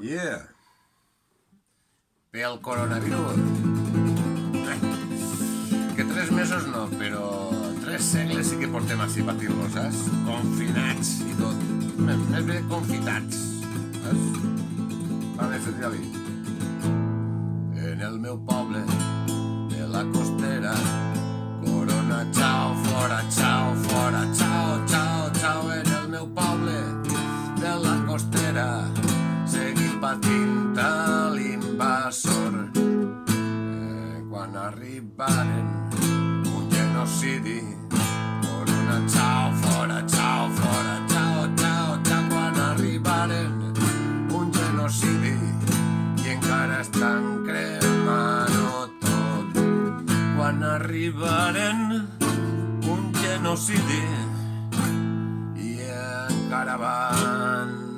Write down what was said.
Yeah. Pel coronavirus. Que 3 mesos no, però 3 segles sí que portem així patint-los, saps? Confinats i tot. Més bé confitats, saps? Va bé, fet-li. En el meu poble de la Costera, corona, xau, fora, xau, fora, xau, xau, xau. En el meu poble de la Costera seguim patint a l'invasor. Quan arribaren un genocidi, corona, xau, fora, xau, fora, xau, xau, xau. Quan arribaren un genocidi i encara estan cremant-ho tot. Quan arribaren un genocidi i encara van